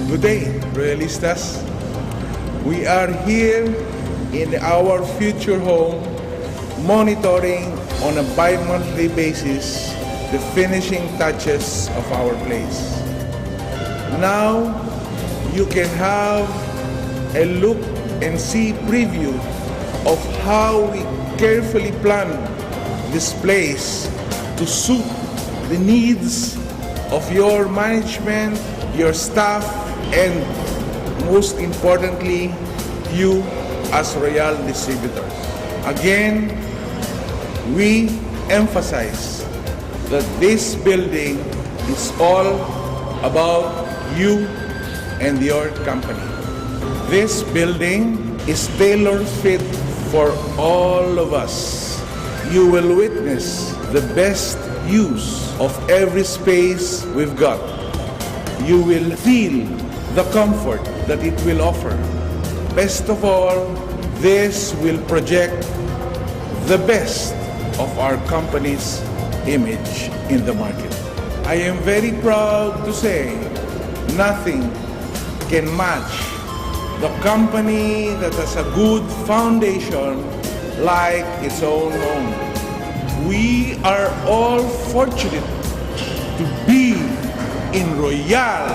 Good day, Royalistas. We are here in our future home, monitoring on a bi-monthly basis the finishing touches of our place. Now, you can have a look and see preview of how we carefully plan this place to suit the needs of your management, your staff, and most importantly, you as Royal distributors. Again, we emphasize that this building is all about you and your company. This building is tailor-fit for all of us. You will witness the best use of every space we've got. You will feel the comfort that it will offer. Best of all, this will project the best of our company's image in the market. I am very proud to say nothing can match the company that has a good foundation like its own home. We are all fortunate to be in Royal.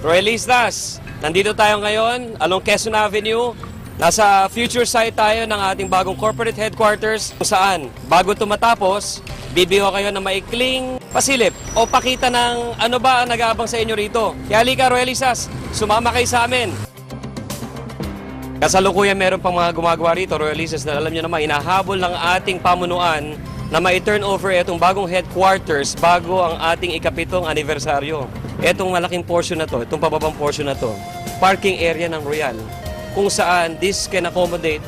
Royalistas, nandito tayo ngayon along Quezon Avenue. Nasa future site tayo ng ating bagong corporate headquarters kung saan bago ito matapos, bibiho kayo ng maikling pasilip o pakita ng ano ba ang nag-aabang sa inyo rito. Kaya halika Royalistas, sumama kayo sa amin. Kasalukuyan meron pang mga gumagawa rito, Royalistas, na alam nyo naman, inahabol ng ating pamunuan na ma-turn over itong bagong headquarters bago ang ating ikapitong anibersaryo. Itong malaking portion na to, itong pababang portion na to, parking area ng Royal, kung saan this can accommodate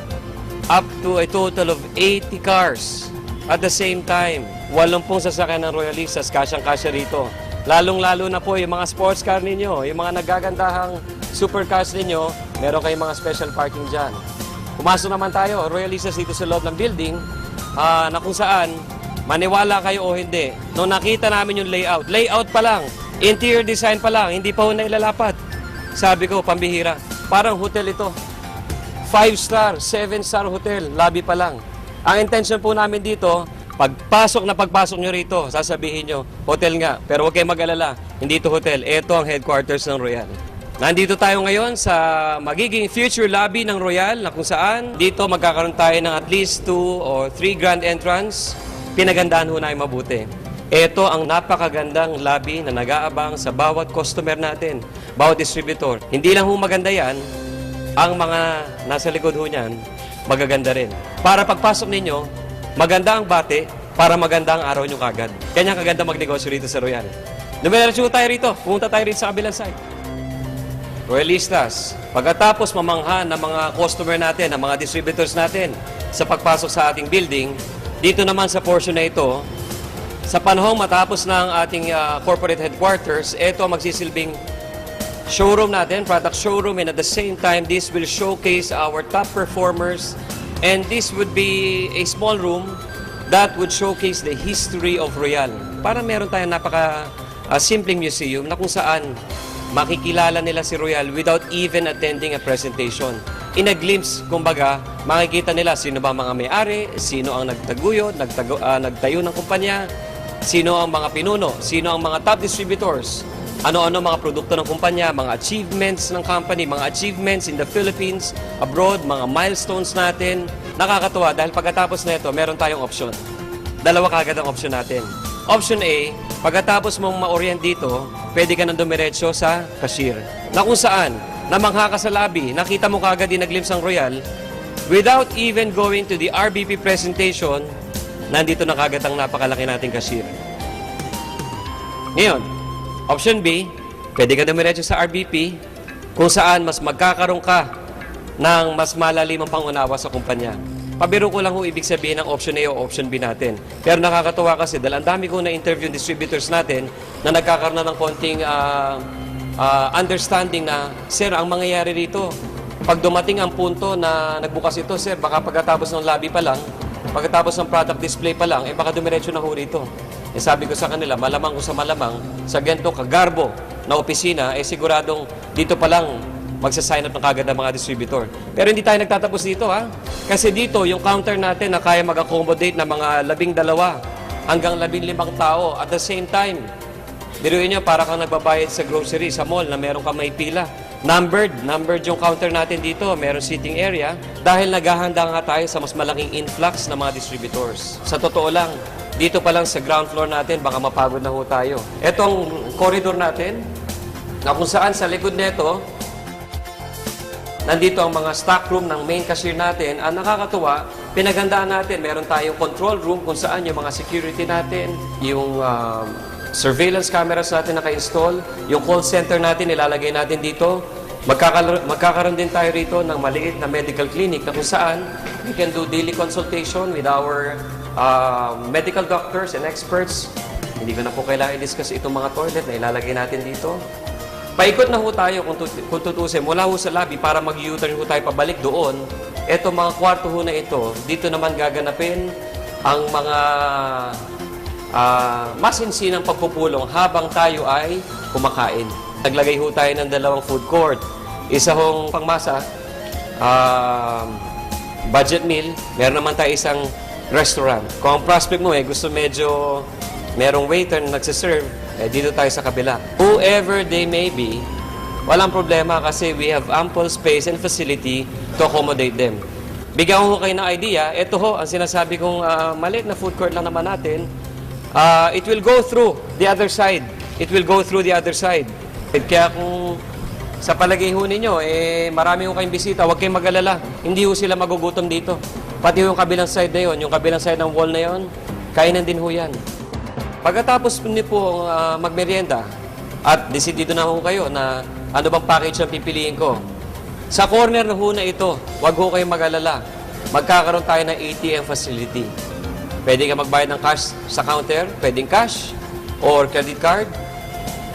up to a total of 80 cars at the same time. 80 sasakyan ng Royalistas, kasyang-kasya rito. Lalong-lalo na po yung mga sports car ninyo, yung mga nagagandahang supercars ninyo, meron kayong mga special parking dyan. Pumasok naman tayo, Royalistas, dito sa loob ng building, na kung saan, maniwala kayo o hindi, nung nakita namin yung layout pa lang, interior design pa lang, hindi pa ho nailalapat. Sabi ko, pambihira, parang hotel ito. 5-star, 7-star hotel, lobby pa lang. Ang intention po namin dito, pagpasok nyo rito, sasabihin nyo, hotel nga, pero huwag kayong mag-alala, hindi ito hotel, ito ang headquarters ng Royal. Nandito tayo ngayon sa magiging future lobby ng Royal na kung saan dito magkakaroon tayo ng at least 2 or 3 grand entrance. Pinagandaan ho namin mabuti. Ito ang napakagandang lobby na nag-aabang sa bawat customer natin, bawat distributor. Hindi lang ho maganda yan, ang mga nasa likod ho niyan, magaganda rin. Para pagpasok ninyo, maganda ang bate, para maganda ang araw nyo kagad. Kanya kaganda magnegosyo rito sa Royal. Dumiretso tayo rito, pumunta tayo rito sa kabilang side. Royalistas, pagkatapos mamangha ng mga customer natin, ng mga distributors natin sa pagpasok sa ating building, dito naman sa portion na ito, sa panahong matapos ng ating corporate headquarters, ito ang magsisilbing showroom natin, product showroom, and at the same time, this will showcase our top performers, and this would be a small room that would showcase the history of Royal. Para meron tayong simpleng museum na kung saan makikilala nila si Royal without even attending a presentation. In a glimpse, kumbaga, makikita nila sino ba mga may-ari, sino ang nagtaguyod, nagtayo ng kumpanya, sino ang mga pinuno, sino ang mga top distributors, ano-ano mga produkto ng kumpanya, mga achievements ng company, mga achievements in the Philippines, abroad, mga milestones natin. Nakakatuwa dahil pagkatapos na ito, meron tayong option. Dalawa kagad ang option natin. Option A, pagkatapos mong ma-orient dito, pwede ka nang dumiretso sa cashier. Na kung saan, namangha ka sa lobby, nakita mo kagad din na-glimpse ang Royal, without even going to the RBP presentation, nandito na kagad ang napakalaki nating cashier. Ngayon, option B, pwede ka dumiretso sa RBP, kung saan mas magkakaroon ka ng mas malalimang pangunawa sa kumpanya. Pabiro ko lang ho ibig sabihin ng option A o option B natin. Pero nakakatuwa kasi dahil ang dami kong na-interview distributors natin na nagkakaroon na ng konting understanding na, sir, ang mangyayari rito, pag dumating ang punto na nagbukas ito, sir, baka pagkatapos ng lobby pa lang, pagkatapos ng product display pa lang, baka dumiretso na ho rito. Eh sabi ko sa kanila, malamang ko sa malamang, sa ganito kagarbo na opisina, eh siguradong dito pa lang magsasign up ng kagad ng mga distributor. Pero hindi tayo nagtatapos dito ha. Kasi dito, yung counter natin na kaya mag-accommodate ng mga 12 hanggang 15 tao at the same time. Diruin nyo, para kang nagbabayad sa grocery, sa mall na meron kang may pila. Numbered yung counter natin dito. Meron seating area dahil naghahanda nga tayo sa mas malaking influx ng mga distributors. Sa totoo lang, dito pa lang sa ground floor natin, baka mapagod na ho tayo. Etong corridor natin, na kung saan sa likod nito, nandito ang mga stock room ng main cashier natin. Ang nakakatuwa, pinaghandaan natin. Meron tayong control room kung saan yung mga security natin, yung surveillance cameras natin naka-install, yung call center natin ilalagay natin dito. Magkakaroon din tayo rito ng maliit na medical clinic na kung saan we can do daily consultation with our medical doctors and experts. Hindi ko na po kailangan i-discuss itong mga toilet na ilalagay natin dito. Paikot na ho tayo kung tutusin mula ho sa lobby para mag-U-turn ho tayo pabalik doon. Ito mga kwarto ho na ito, dito naman gaganapin ang mga masinsinang pagpupulong habang tayo ay kumakain. Naglagay ho tayo ng 2 food court. Isa hong pangmasa, budget meal. Meron naman tayo isang restaurant. Kung ang prospect mo gusto medyo merong waiter na nagsiserve, dito tayo sa kabila. Whoever they may be, walang problema kasi we have ample space and facility to accommodate them. Bigyan ko kayo ng idea. Ito ho, ang sinasabi kong maliit na food court lang naman natin. It will go through the other side. It will go through the other side. Kaya kung sa palagay ho ninyo, marami ho kayong bisita, huwag kayong mag-alala. Hindi ho sila magugutom dito. Pati yung kabilang side na yon, yung kabilang side ng wall na yon, kainan din ho yan. Pagkatapos niyo po magmerienda at decidido na ho kayo na ano bang package ang pipiliin ko, sa corner na ho na ito, huwag ho kayong mag-alala. Magkakaroon tayo ng ATM facility. Pwede ka magbayad ng cash sa counter, pwedeng cash or credit card.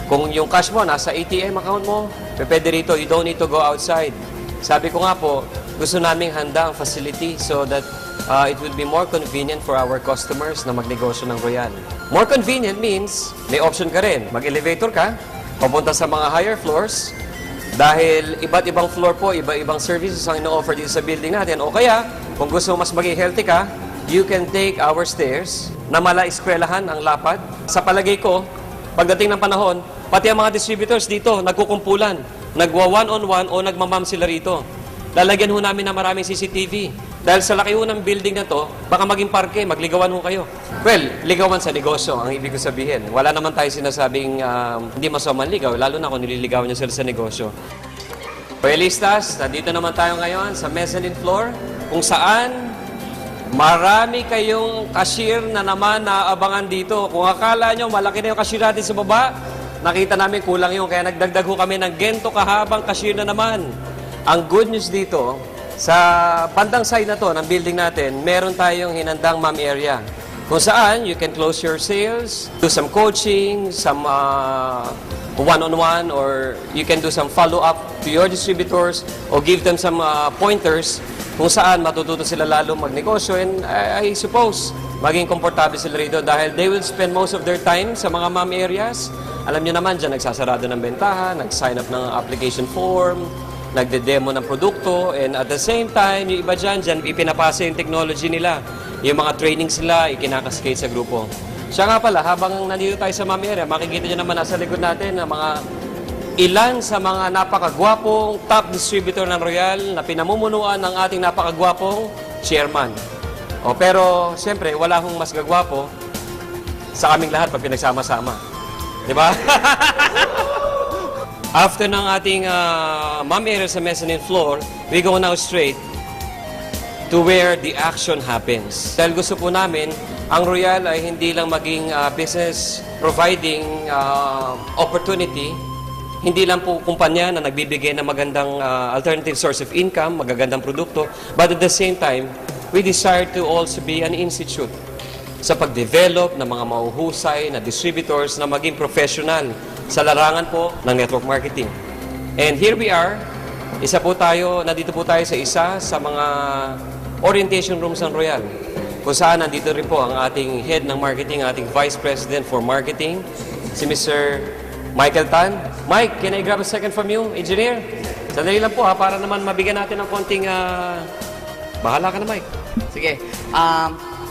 Kung yung cash mo nasa ATM account mo, pwede rito, you don't need to go outside. Sabi ko nga po, gusto naming handa ang facility so that it will be more convenient for our customers na magnegosyo ng Royal. More convenient means may option ka rin. Mag-elevator ka, papunta sa mga higher floors, dahil iba't ibang floor po, iba-ibang services ang ino-offer dito sa building natin. O kaya, kung gusto mo mas maging healthy ka, you can take our stairs na mala-eskwelahan ang lapad. Sa palagay ko, pagdating ng panahon, pati ang mga distributors dito, nagkukumpulan, nagwa one-on-one o nagmamam sila rito. Lalagyan ho namin ng maraming CCTV. Dahil sa laki ho ng building na to, baka maging parke, magligawan ho kayo. Well, ligawan sa negosyo, ang ibig ko sabihin. Wala naman tayo sinasabing hindi masamang ligaw, lalo na kung nililigawan nyo sila sa negosyo. Royalistas, nandito naman tayo ngayon sa mezzanine floor, kung saan marami kayong cashier na naman naaabangan dito. Kung akala nyo malaki na yung cashier natin sa baba, nakita namin kulang yun. Kaya nagdagdag ho kami ng gento kahabang cashier na naman. Ang good news dito, sa bandang side na to ng building natin, meron tayong hinandang ma'am area. Kung saan, you can close your sales, do some coaching, some one-on-one, or you can do some follow-up to your distributors or give them some pointers kung saan matututo sila lalo magnegosyo. And I suppose, maging komportable sila rito dahil they will spend most of their time sa mga ma'am areas. Alam nyo naman, dyan nagsasarado ng bentahan, nag-sign up ng application form, nagde-demo ng produkto, and at the same time, yung iba dyan, ipinapasa yung technology nila. Yung mga training sila, ikinakaskate sa grupo. Siya nga pala, habang nandito tayo sa Mami Area, makikita nyo naman nasa likod natin na mga ilan sa mga napakagwapong top distributor ng Royal na pinamumunuan ng ating napakagwapong chairman. Pero, siyempre, wala akong mas gagwapo sa kaming lahat pag pinagsama-sama. Di ba? After ng ating ma'am area sa mezzanine floor, we go now straight to where the action happens. Dahil gusto po namin, ang Royal ay hindi lang maging business providing opportunity, hindi lang po kumpanya na nagbibigay ng magandang alternative source of income, magagandang produkto, but at the same time, we desire to also be an institute sa pag-develop ng mga mahuhusay na distributors na maging professional sa larangan po ng network marketing. And here we are, nandito po tayo sa isa sa mga orientation rooms ng Royal. kung saan nandito rin po ang ating head ng marketing, ating Vice President for Marketing, si Mr. Michael Tan. Mike, can I grab a second from you, engineer? Sandali lang po para naman mabigyan natin ng konting... Bahala ka na, Mike. Sige.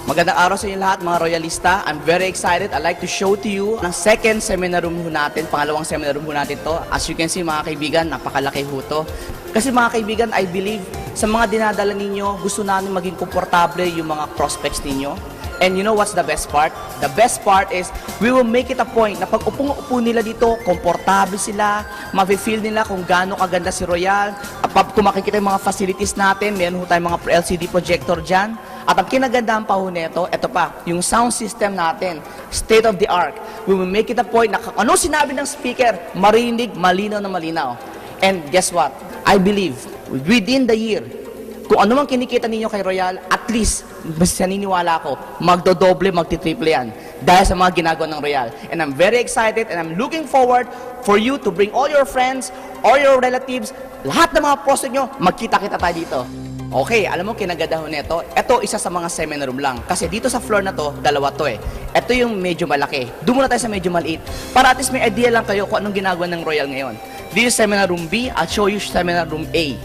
Magandang araw sa inyo lahat, mga royalista. I'm very excited. I'd like to show to you ang second seminar room ho natin, pangalawang seminar room ho natin to. As you can see, mga kaibigan, napakalaki ho to. Kasi mga kaibigan, I believe, sa mga dinadala ninyo, gusto namin maging komportable yung mga prospects ninyo. And you know what's the best part? The best part is, we will make it a point na pag upong-upo nila dito, komportable sila, ma-feel nila kung gaano kaganda si Royal. At kung makikita yung mga facilities natin, meron ho tayong mga LCD projector dyan. At ang kinagandahan pa ho nito, ito pa, yung sound system natin, state of the art. We will make it a point na ano sinabi ng speaker, marinig, malinaw na malinaw. And guess what? I believe, within the year, kung ano man kinikita ninyo kay Royal, at least, mas naniniwala ako, magdodoble, magtitriple yan. Dahil sa mga ginagawa ng Royal. And I'm very excited and I'm looking forward for you to bring all your friends, all your relatives, lahat ng mga prospect nyo, magkita-kita tayo dito. Okay, alam mo kinagadahan nito, ito isa sa mga seminar room lang. Kasi dito sa floor na to, dalawa to eh. Ito yung medyo malaki. Doon muna tayo sa medyo maliit. Para at least may idea lang kayo kung anong ginagawa ng Royal ngayon. This is seminar room B, I'll show you seminar room A.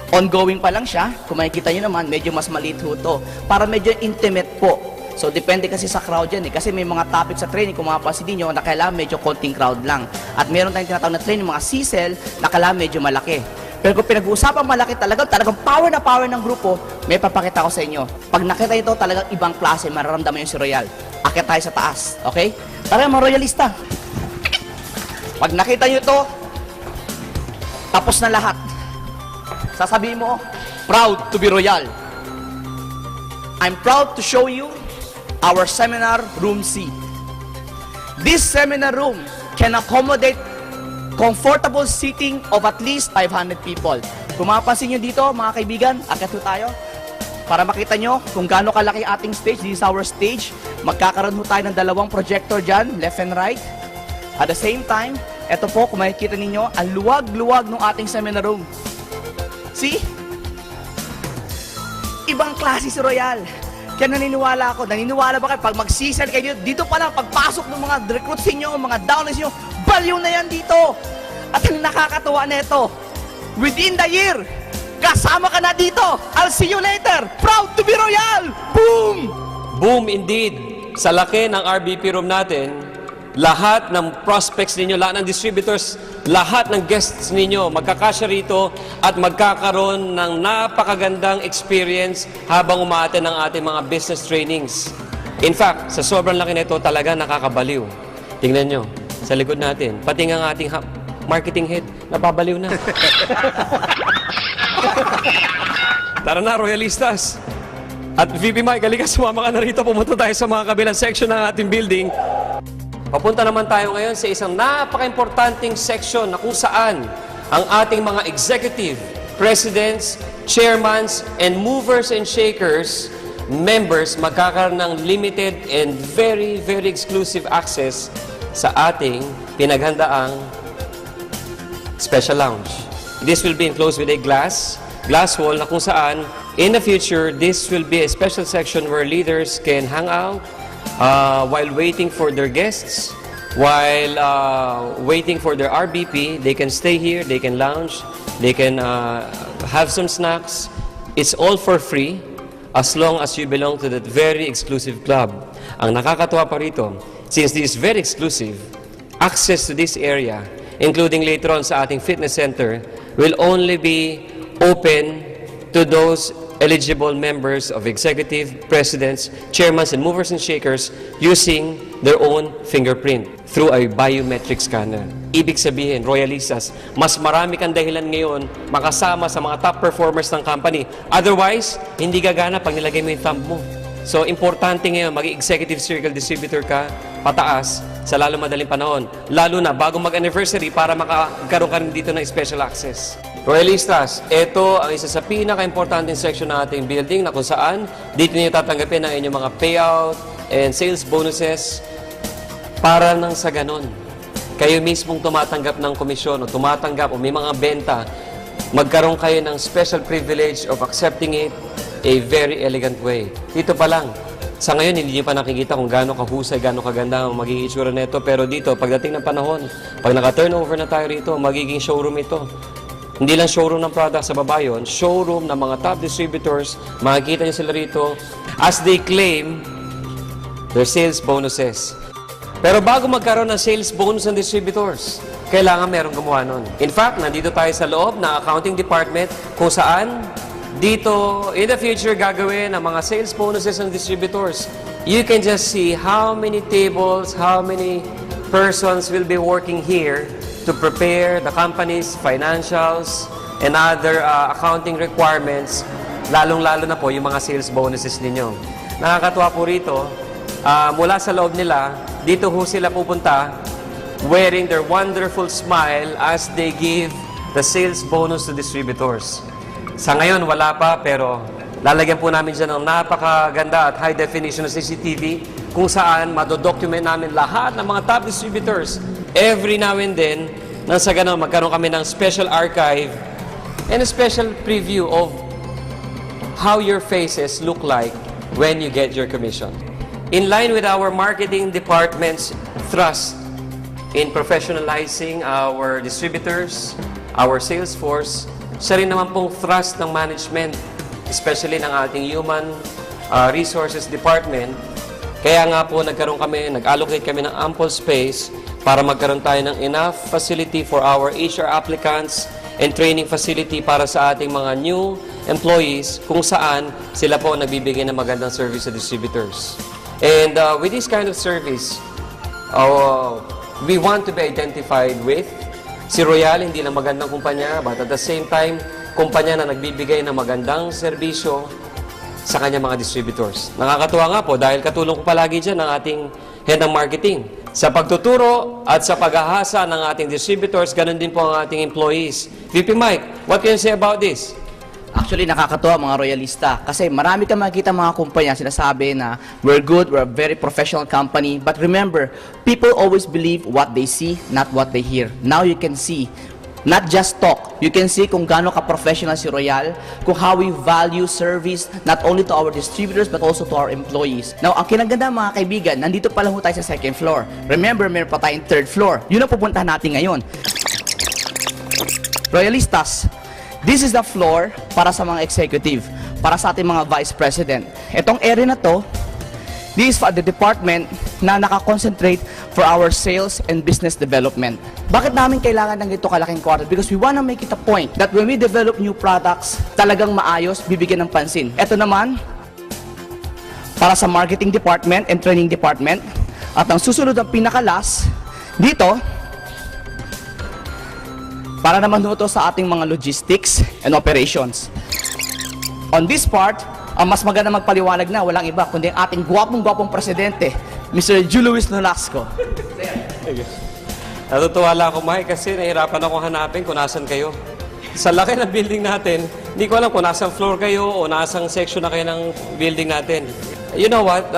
Ongoing pa lang siya, kung makikita nyo naman, medyo mas maliit ho to. Para medyo intimate po. So, depende kasi sa crowd yan eh. Kasi may mga topic sa training, kung mapapansin nyo, na kailangan medyo konting crowd lang. At meron tayong tinatawag na training, mga CSEL, na kailangan medyo malaki. Pero kung pinag-uusapang malaki talagang power na power ng grupo, may papakita ko sa inyo. Pag nakita ito, talagang ibang klase, mararamdaman yung si Royal. Akit tayo sa taas, okay? Tara mga royalista. Pag nakita nyo ito, tapos na lahat. Sasabihin mo, proud to be Royal. I'm proud to show you our seminar room C. This seminar room can accommodate comfortable seating of at least 500 people. Kung mapapansin nyo dito, mga kaibigan, akit ho tayo. Para makita nyo kung gaano kalaki ating stage. This is our stage. Magkakaroon ho tayo ng dalawang projector dyan, left and right. At the same time, eto po, kung makikita ninyo, ang luwag-luwag ng ating seminar room. See? Ibang klase si Royal. Kaya naniniwala ba kayo, pag mag-season kayo dito pa lang, pagpasok ng mga recruits inyo, mga downlines inyo, baliw na yan dito. At ang nakakatuwa nito, within the year, kasama ka na dito. I'll see you later. Proud to be Royal. Boom! Boom indeed! Sa laki ng RBP room natin, lahat ng prospects ninyo, lahat ng distributors, lahat ng guests ninyo magkakasya rito at magkakaroon ng napakagandang experience habang umaaten ng ating mga business trainings. In fact, sa sobrang laki nito talaga nakakabaliw. Tingnan nyo, sa likod natin, pati nga ang ating marketing head, napabaliw na. Tara na, royalistas! At VP Mike, halika, sumama ka na rito. Pumunta tayo sa mga kabilang section ng ating building. Papunta naman tayo ngayon sa isang napaka-importanting section na kung saan ang ating mga executive, presidents, chairmans, and movers and shakers, members, magkakaroon ng limited and very, very exclusive access sa ating pinaghandaang special lounge. This will be enclosed with a glass wall na kung saan in the future, this will be a special section where leaders can hang out, while waiting for their guests, while waiting for their RBP, they can stay here, they can lounge, they can have some snacks. It's all for free as long as you belong to that very exclusive club. Ang nakakatuwa pa rito, since this is very exclusive, access to this area, including later on sa ating fitness center, will only be open to those eligible members of executive, presidents, chairmen, and movers and shakers using their own fingerprint through a biometric scanner. Ibig sabihin, royalistas, mas marami kang dahilan ngayon makasama sa mga top performers ng company. Otherwise, hindi gagana pag nilagay mo yung thumb mo. So, importante ngayon, maging executive circle distributor ka, pataas, sa lalo madaling panahon. Lalo na, bago mag-anniversary, para makakaroon ka rin dito ng special access. Royalistas, ito ang isa sa pinaka-importanting section ng ating building na kung saan dito niyo tatanggapin ang inyong mga payout and sales bonuses para nang sa ganon. Kayo mismong tumatanggap ng komisyon o tumatanggap o may mga benta, magkaroon kayo ng special privilege of accepting it a very elegant way. Dito pa lang, sa ngayon, hindi niyo pa nakikita kung gaano kahusay, gaano kaganda ang magiging itsura nito. Pero dito, pagdating ng panahon, pag naka-turnover na tayo rito, magiging showroom ito. Hindi lang showroom ng product sa baba yun, showroom ng mga top distributors, makikita niyo sila rito as they claim their sales bonuses. Pero bago magkaroon ng sales bonus ng distributors, kailangan merong gumawa nun. In fact, nandito tayo sa loob ng accounting department kung saan dito, in the future, gagawin ang mga sales bonuses ng distributors. You can just see how many tables, how many persons will be working here to prepare the company's financials and other accounting requirements, lalong-lalo na po yung mga sales bonuses ninyo. Nakakatuwa po rito, mula sa loob nila, dito ho sila pupunta wearing their wonderful smile as they give the sales bonus to distributors. Sa ngayon, wala pa, pero lalagyan po namin dyan ng napakaganda at high definition na CCTV kung saan madodocument namin lahat ng mga top distributors. Every now and then, nang sa ganun, magkaroon kami ng special archive and a special preview of how your faces look like when you get your commission. In line with our marketing department's thrust in professionalizing our distributors, our sales force, siya rin naman pong thrust ng management, especially ng ating human resources department. Kaya nga po nag-allocate kami ng ample space para magkaroon tayo ng enough facility for our HR applicants and training facility para sa ating mga new employees kung saan sila po nagbibigay ng magandang service sa distributors. And with this kind of service, we want to be identified with si Royal, hindi lang magandang kumpanya, but at the same time, kumpanya na nagbibigay ng magandang serbisyo sa kanyang mga distributors. Nakakatuwa nga po dahil katulong ko palagi dyan ng ating head ng marketing. Sa pagtuturo at sa paghahasa ng ating distributors, ganun din po ang ating employees. VP Mike, what can you say about this? Actually, nakakatuwa mga royalista kasi marami kang makikita mga kumpanya sinasabi na we're good, we're a very professional company. But remember, people always believe what they see, not what they hear. Now you can see, not just talk, you can see kung gaano ka-professional si Royal, kung how we value service not only to our distributors but also to our employees. Now, ang kinaganda mga kaibigan, nandito pa lang ho tayo sa second floor. Remember, meron pa tayong third floor. Yun ang pupuntahan natin ngayon. Royalistas, this is the floor para sa mga executive, para sa ating mga vice president. Itong area na to, this is for the department na nakakonsentrate for our sales and business development. Bakit namin kailangan ng ito kalaking quarter? Because we wanna make it a point that when we develop new products, talagang maayos, bibigyan ng pansin. Ito naman, para sa marketing department and training department. At ang susunod ang pinakalas, dito, para naman ito sa ating mga logistics and operations. On this part, ang mas maganda magpaliwanag na, walang iba, kundi ang ating gwapong-gwapong presidente, Mr. Julius Nolasco. Natutuwa lang ako, Mike, kasi nahirapan ako hanapin kung nasan kayo. Sa laki ng building natin, hindi ko alam kung nasang floor kayo o nasang section na kayo ng building natin. You know what?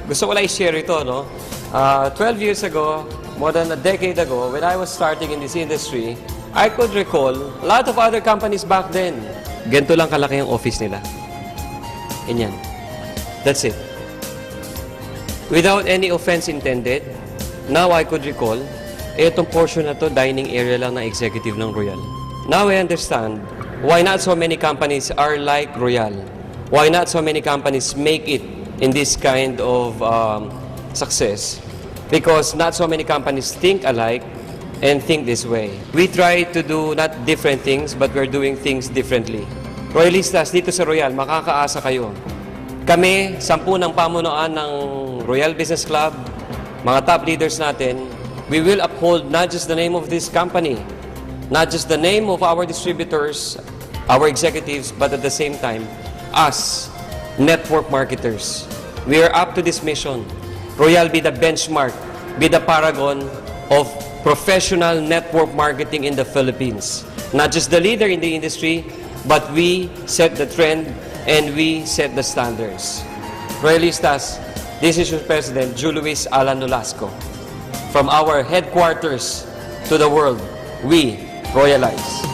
Gusto ko lang i-share ito, no? 12 years ago, more than a decade ago, when I was starting in this industry, I could recall a lot of other companies back then. Ganito lang kalaki ang office nila. Ganyan. That's it. Without any offense intended, now I could recall, itong portion na to, dining area lang ng executive ng Royal. Now I understand why not so many companies are like Royal. Why not so many companies make it in this kind of success. Because not so many companies think alike and think this way. We try to do not different things, but we're doing things differently. Royalistas, dito sa Royal, makakaasa kayo. Kami, 10 ng pamunuan ng Royal Business Club, mga top leaders natin, we will uphold not just the name of this company, not just the name of our distributors, our executives, but at the same time, us, network marketers. We are up to this mission. Royal be the benchmark, be the paragon of professional network marketing in the Philippines. Not just the leader in the industry, but we set the trend and we set the standards. Royalistas, this is your President, Julius Alan Nolasco. From our headquarters to the world, we royalize.